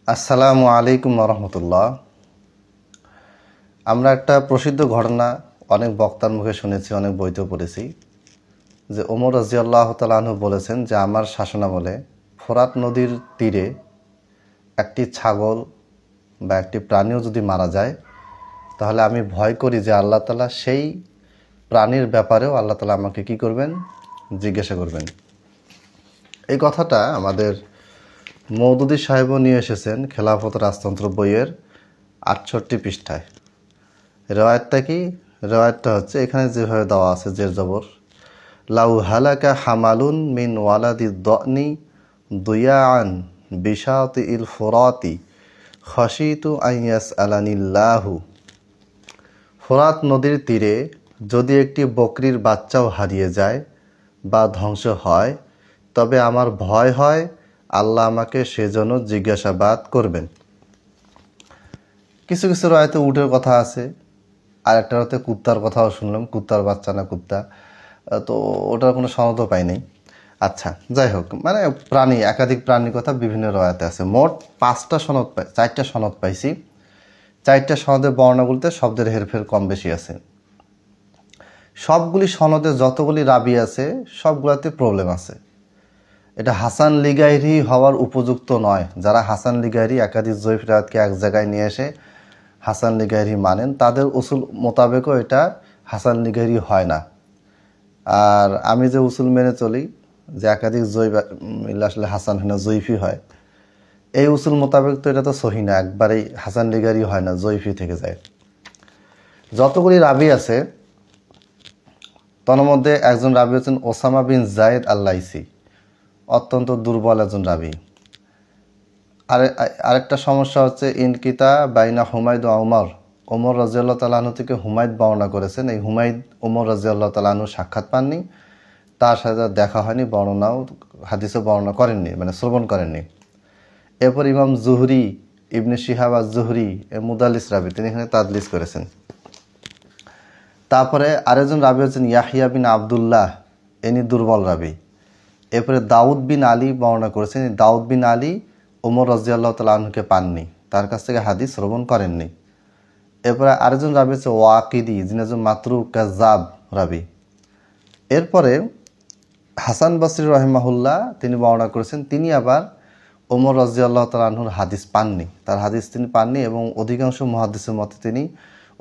আসসালামু আলাইকুম রহমতুল্লাহ। আমরা একটা প্রসিদ্ধ ঘটনা অনেক বক্তার মুখে শুনেছি, অনেক বইতেও পড়েছি যে ওমর রাদিয়াল্লাহু তাআলা আনহু বলেছেন যে আমার শাসনামলে ফোরাত নদীর তীরে একটি ছাগল বা একটি প্রাণীও যদি মারা যায় তাহলে আমি ভয় করি যে আল্লাহ তাআলা সেই প্রাণীর ব্যাপারেও আল্লাহ তাআলা আমাকে কি করবেন, জিজ্ঞাসা করবেন। এই কথাটা আমাদের মওদুদী সাহেবও নিয়ে এসেছেন খেলাফত রাজতন্ত্র বইয়ের ৬৮ পৃষ্ঠায়। রেওয়ায়তটা কি? রেওয়ায়তটা হচ্ছে এখানে যেভাবে দেওয়া আছে জের জবর, লাউ হালাকা হামালুন মিন ওয়ালাদি দনি দুয়াআন বিশাতি ইল ফুরাতি খাশিতু আইয়াস আলানিল্লাহু। ফোরাত নদীর তীরে যদি একটি বকরির বাচ্চাও হারিয়ে যায় বা ধ্বংস হয় তবে আমার ভয় হয় আল্লাহ আমাকে সেজন্য জিজ্ঞাসাবাদ করবেন। কিছু কিছু রায়তে উটের কথা আছে, আর একটা রাতে কুত্তার কথাও শুনলাম, কুত্তার বাচ্চা না কুত্তা, তো ওটার কোনো সনদও পাই নাই। আচ্ছা, যাই হোক, মানে প্রাণী, একাধিক প্রাণীর কথা বিভিন্ন রায়তে আছে। মোট 5টা সনদ 4টা সনদ পাইছি। 4টা সনদের বর্ণনাগুলিতে শব্দের হেরফের কম বেশি আছে। সবগুলি সনদে যতগুলি রাবি আছে সবগুলাতে প্রবলেম আছে। এটা হাসান লিগাইরি হওয়ার উপযুক্ত নয়। যারা হাসান লিগাইরি একাধিক জয়ীফ রায়াতকে এক জায়গায় নিয়ে এসে হাসান লিগাইরি মানেন, তাদের উসুল মোতাবেকও এটা হাসান লিগাইরি হয় না। আর আমি যে উসুল মেনে চলি যে একাধিক জয়ীফ মিলে আসলে হাসান হয় না, জয়ীফি হয়, এই উসুল মোতাবেক তো এটা তো সহি না, একবারেই হাসান লিগাইরি হয় না, জয়ীফি থেকে যায়। যতগুলি রাবি আছে তার মধ্যে একজন রাবি হচ্ছেন ওসামা বিন জায়েদ আল-লাইসি, অত্যন্ত দুর্বল একজন রাবি। আরেকটা সমস্যা হচ্ছে ইনকিতা বাইনা হুমায়দ ও ওমর। ওমর রাদিয়াল্লাহু তাআলা আনহু থেকে হুমায়দ বর্ণনা করেছেন। এই হুমায়দ ওমর রাদিয়াল্লাহু তাআলা আনহু সাক্ষাৎ পাননি, তার সাথে দেখা হয়নি, বর্ণনাও হাদিসে বর্ণনা করেননি, মানে শ্রবণ করেননি। এরপর ইমাম জুহরি, ইবনে শিহাব আজ-জুহরি মুদাল্লিস রাবি, তিনি এখানে তাদলিস করেছেন। তারপরে আরেকজন রাবি হচ্ছেন ইয়াহিয়া বিন আবদুল্লাহ, ইনি দুর্বল রাবি। এরপরে দাউদ বিন আলী বর্ণনা করেছেন। দাউদ বিন আলী ওমর রাদিয়াল্লাহু তাআলা আনহুকে পাননি, তার কাছ থেকে হাদিস শ্রবণ করেননি। এরপরে আরেকজন রাবি হচ্ছে ওয়াকিদি, যিনি একজন মাতরুক কাজ্জাব রাবি। এরপরে হাসান বসরি রাহিমাহুল্লাহ তিনি বর্ণনা করেছেন, তিনি আবার ওমর রাদিয়াল্লাহু তাআলা আনহুর হাদিস পাননি, তার হাদিস তিনি পাননি, এবং অধিকাংশ মুহাদ্দিসের মতে তিনি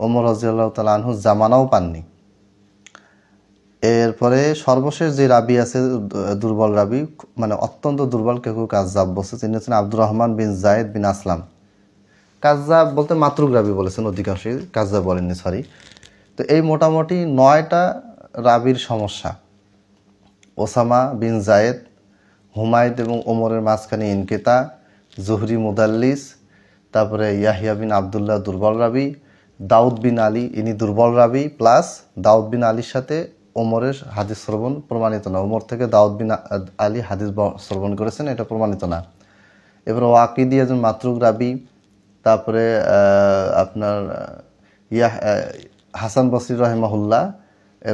ওমর রাদিয়াল্লাহু তাআলা আনহুর জামানাও পাননি। এরপরে সর্বশেষ যে রাবি আছে দুর্বল রাবি, মানে অত্যন্ত দুর্বল, কেউ কেউ কাজ্জাব বলছে, তিনি হচ্ছেন আব্দুর রহমান বিন জায়েদ বিন আসলাম। কাজ্জাব বলতে মাতরুক রাবি বলেছেন, অধিকাংশই কাজ্জাব বলেননি, সরি। তো এই মোটামুটি 9টা রাবির সমস্যা। ওসামা বিন জায়েদ, হুমায়দ এবং ওমরের মাঝখানে ইনকিতা, জুহরি মুদাল্লিস, তারপরে ইয়াহিয়া বিন আবদুল্লাহ দুর্বল রাবি, দাউদ বিন আলী ইনি দুর্বল রাবি, প্লাস দাউদ বিন আলীর সাথে ওমরের হাদিস শ্রবণ প্রমাণিত না। ওমর থেকে দাউদ বিন আলী হাদিস শ্রবণ করেছেন, এটা প্রমাণিত না। এবার ওয়াকিদি একজন মাতরুক রাবি। তারপরে আপনার হাসান বসরি রাহিমাহুল্লাহ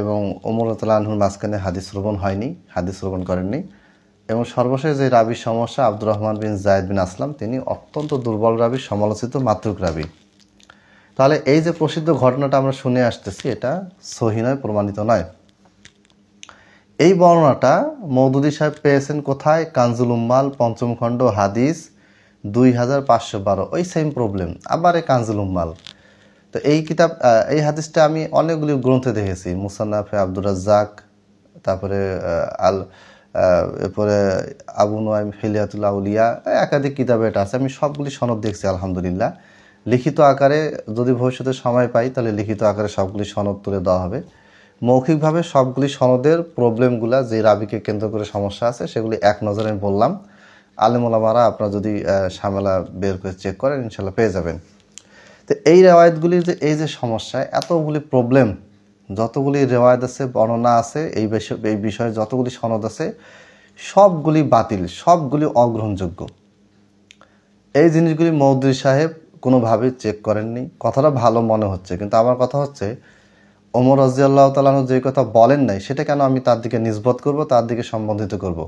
এবং ওমর রাদিয়াল্লাহু আনহুর মাঝখানে হাদিস শ্রবণ হয়নি, হাদিস শ্রবণ করেননি। এবং সর্বশেষ যে রাবির সমস্যা আব্দুর রহমান বিন জায়েদ বিন আসলাম, তিনি অত্যন্ত দুর্বল রাবি, সমালোচিত মাতরুক রাবি। তাহলে এই যে প্রসিদ্ধ ঘটনাটা আমরা শুনে আসতেছি, এটা সহি নয়, প্রমাণিত নয়। এই বর্ণনাটা মওদুদী সাহেব পেয়েছেন কোথায়? কানজুল উম্মাল ৫ম খণ্ড হাদিস ২৫১২। ওই সেম প্রবলেম, আবার এই কানজুল উম্মাল। তো এই কিতাব, এই হাদিসটা আমি অনেকগুলি গ্রন্থে দেখেছি, মুসান্নাফে আব্দুর রাজ্জাক, তারপরে এরপরে আবু নুআইম হিলিয়াতুল আউলিয়া, একাধিক কিতাবে এটা আছে। আমি সবগুলি সনদ দেখছি আলহামদুলিল্লাহ। লিখিত আকারে যদি ভবিষ্যতে সময় পাই তাহলে লিখিত আকারে সবগুলি সনদ তুলে দেওয়া হবে। মৌখিকভাবে সবগুলি সনদের প্রবলেমগুলা, যে রাবিকে কেন্দ্র করে সমস্যা আছে, সেগুলি এক নজরে আমি বললাম। আলেম ওলামারা আপনারা যদি ঝামেলা বের করে চেক করেন ইনশাল্লাহ পেয়ে যাবেন। তো এই রেওয়ায়তগুলির যে এই যে সমস্যা, এতগুলি প্রবলেম, যতগুলি রেওয়ায়ত আছে, বর্ণনা আছে, এই বিষয়ে যতগুলি সনদ আছে, সবগুলি বাতিল, সবগুলি অগ্রহণযোগ্য। এই জিনিসগুলি মওদুদী সাহেব কোনোভাবেই চেক করেননি। কথাটা ভালো মনে হচ্ছে, কিন্তু আমার কথা হচ্ছে ওমর রাদিয়াল্লাহু তাআলা আনহু যে কথা বলেন নাই, সেটা কেন আমি তার দিকে নিসবত করব, তার দিকে সম্বন্ধিত করব?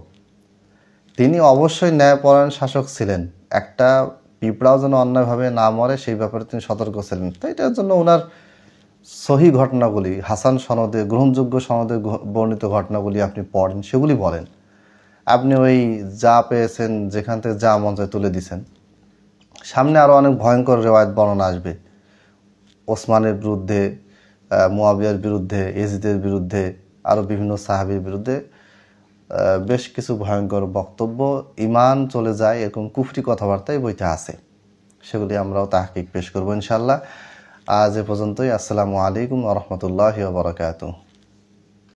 তিনি অবশ্যই ন্যায়পরায়ণ শাসক ছিলেন। একটা পিঁপড়াও যেন অন্যায়ভাবে না মরে সেই ব্যাপারে তিনি সতর্ক ছিলেন। তো এটার জন্য ওনার সহি ঘটনাগুলি, হাসান সনদে, গ্রহণযোগ্য সনদে বর্ণিত ঘটনাগুলি আপনি পড়েন, সেগুলি বলেন। আপনি ওই যা পেয়েছেন যেখান থেকে যা মন চায় তুলে দিছেন। সামনে আরও অনেক ভয়ঙ্কর রেওয়ায়ত বর্ণনা আসবে ওসমানের বিরুদ্ধে, মুয়াবিয়ার বিরুদ্ধে, এজিদের বিরুদ্ধে, আরও বিভিন্ন সাহাবীর বিরুদ্ধে বেশ কিছু ভয়ঙ্কর বক্তব্য, ইমান চলে যায় এরকম কুফরি কথাবার্তাই বইতে আছে। সেগুলি আমরাও তাহকিক পেশ করবো ইনশাল্লাহ। আজ এ পর্যন্তই। আসসালামু আলাইকুম ওয়া রাহমাতুল্লাহি ওয়া বারাকাতুহু।